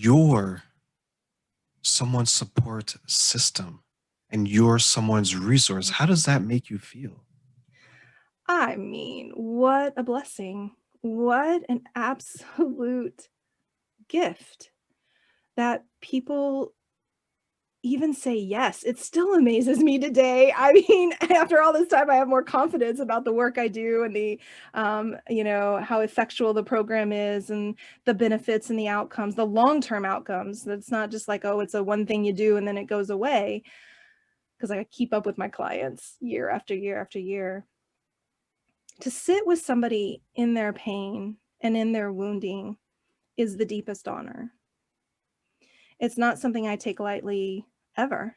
you're someone's support system and you're someone's resource, how does that make you feel? I mean, what a blessing. What an absolute gift that people even say yes. It still amazes me today. I mean, after all this time, I have more confidence about the work I do and how effectual the program is and the benefits and the outcomes, the long-term outcomes. That's not just like, oh, it's a one thing you do and then it goes away. Because I keep up with my clients year after year after year. To sit with somebody in their pain and in their wounding is the deepest honor. It's not something I take lightly ever,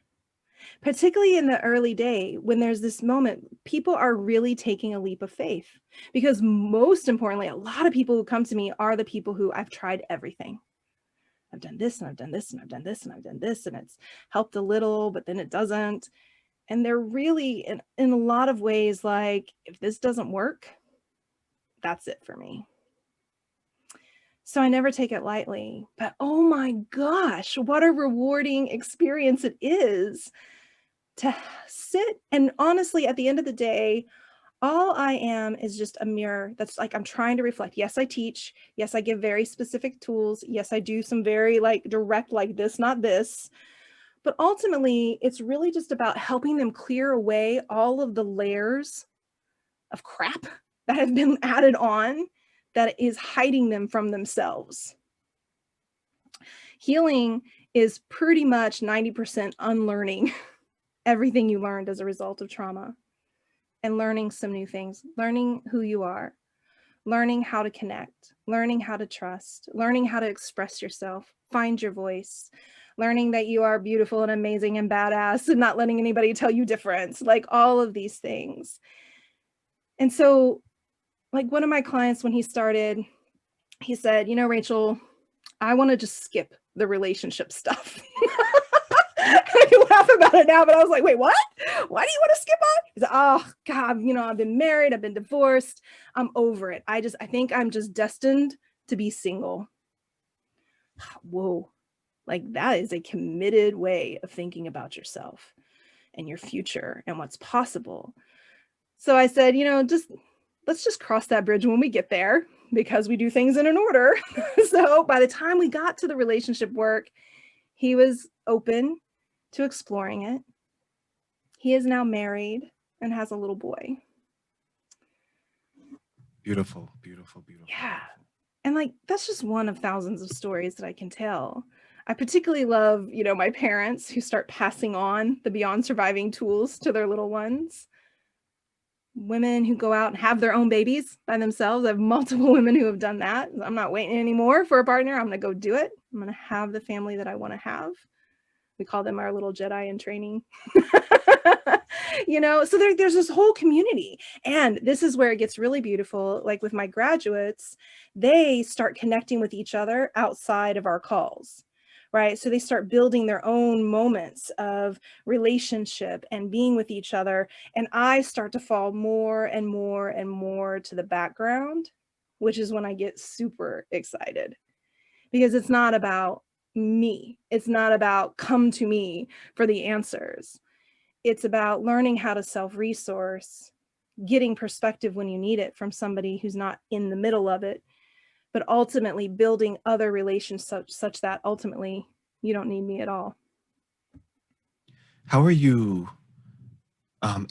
particularly in the early day when there's this moment, people are really taking a leap of faith. Because most importantly, a lot of people who come to me are the people who I've tried everything. I've done this and I've done this and I've done this and I've done this, and it's helped a little, but then it doesn't. And they're really in a lot of ways like, if this doesn't work, that's it for me. So I never take it lightly, but oh my gosh, what a rewarding experience it is to sit. And honestly, at the end of the day, all I am is just a mirror that's like, I'm trying to reflect. Yes, I teach. Yes, I give very specific tools. Yes, I do some very like direct, like this, not this. But ultimately, it's really just about helping them clear away all of the layers of crap that have been added on that is hiding them from themselves. Healing is pretty much 90% unlearning everything you learned as a result of trauma and learning some new things, learning who you are, learning how to connect, learning how to trust, learning how to express yourself, find your voice, learning that you are beautiful and amazing and badass and not letting anybody tell you different, like all of these things. And so, like one of my clients, when he started, he said, you know, Rachel, I want to just skip the relationship stuff. I can laugh about it now, but I was like, wait, what? Why do you want to skip on? He's like, oh God, I've been married, I've been divorced. I'm over it. I think I'm just destined to be single. Whoa. Like that is a committed way of thinking about yourself and your future and what's possible. So I said, let's just cross that bridge when we get there because we do things in an order. So by the time we got to the relationship work, he was open to exploring it. He is now married and has a little boy. Beautiful, beautiful, beautiful, Yeah. beautiful. And like, that's just one of thousands of stories that I can tell. I particularly love, my parents who start passing on the beyond surviving tools to their little ones. Women who go out and have their own babies by themselves. I have multiple women who have done that. I'm not waiting anymore for a partner. I'm going to go do it. I'm going to have the family that I want to have. We call them our little Jedi in training. So there's this whole community. And this is where it gets really beautiful. Like with my graduates, they start connecting with each other outside of our calls. Right. So they start building their own moments of relationship and being with each other. And I start to fall more and more and more to the background, which is when I get super excited because it's not about me. It's not about come to me for the answers. It's about learning how to self-resource, getting perspective when you need it from somebody who's not in the middle of it, but ultimately building other relations such that ultimately you don't need me at all. How are you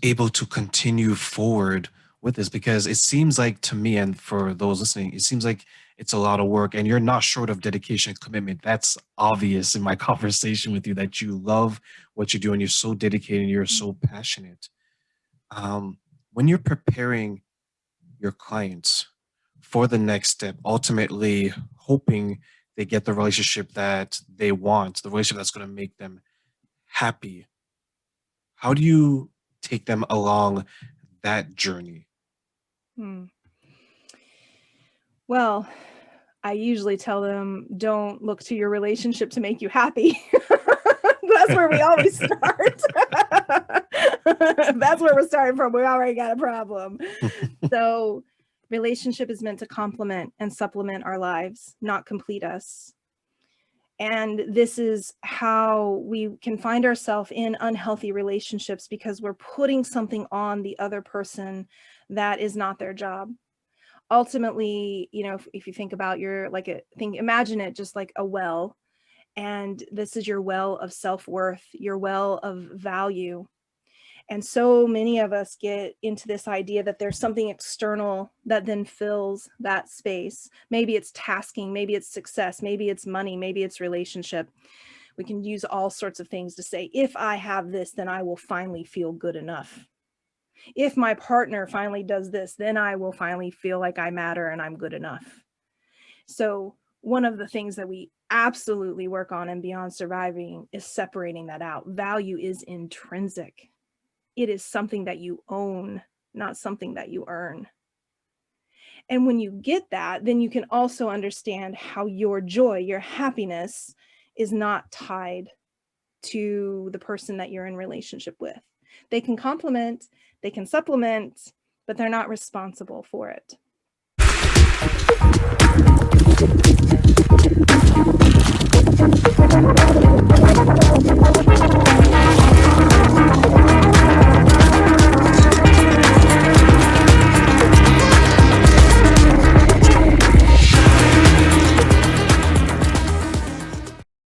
able to continue forward with this? Because it seems like to me, and for those listening, it seems like it's a lot of work and you're not short of dedication and commitment. That's obvious in my conversation with you that you love what you do and you're so dedicated and you're so passionate. Um, when you're preparing your clients for the next step, ultimately hoping they get the relationship that they want, the relationship that's going to make them happy, how do you take them along that journey? Hmm. Well, I usually tell them, don't look to your relationship to make you happy. That's where we always start. That's where we're starting from. We already got a problem. So, relationship is meant to complement and supplement our lives, not complete us. And this is how we can find ourselves in unhealthy relationships because we're putting something on the other person that is not their job. Ultimately, if you think about imagine it just like a well, and this is your well of self-worth, your well of value. And so many of us get into this idea that there's something external that then fills that space. Maybe it's tasking, maybe it's success, maybe it's money, maybe it's relationship. We can use all sorts of things to say, if I have this, then I will finally feel good enough. If my partner finally does this, then I will finally feel like I matter and I'm good enough. So one of the things that we absolutely work on in Beyond Surviving is separating that out. Value is intrinsic. It is something that you own, not something that you earn. And when you get that, then you can also understand how your joy, your happiness is not tied to the person that you're in relationship with. They can complement, they can supplement, but they're not responsible for it.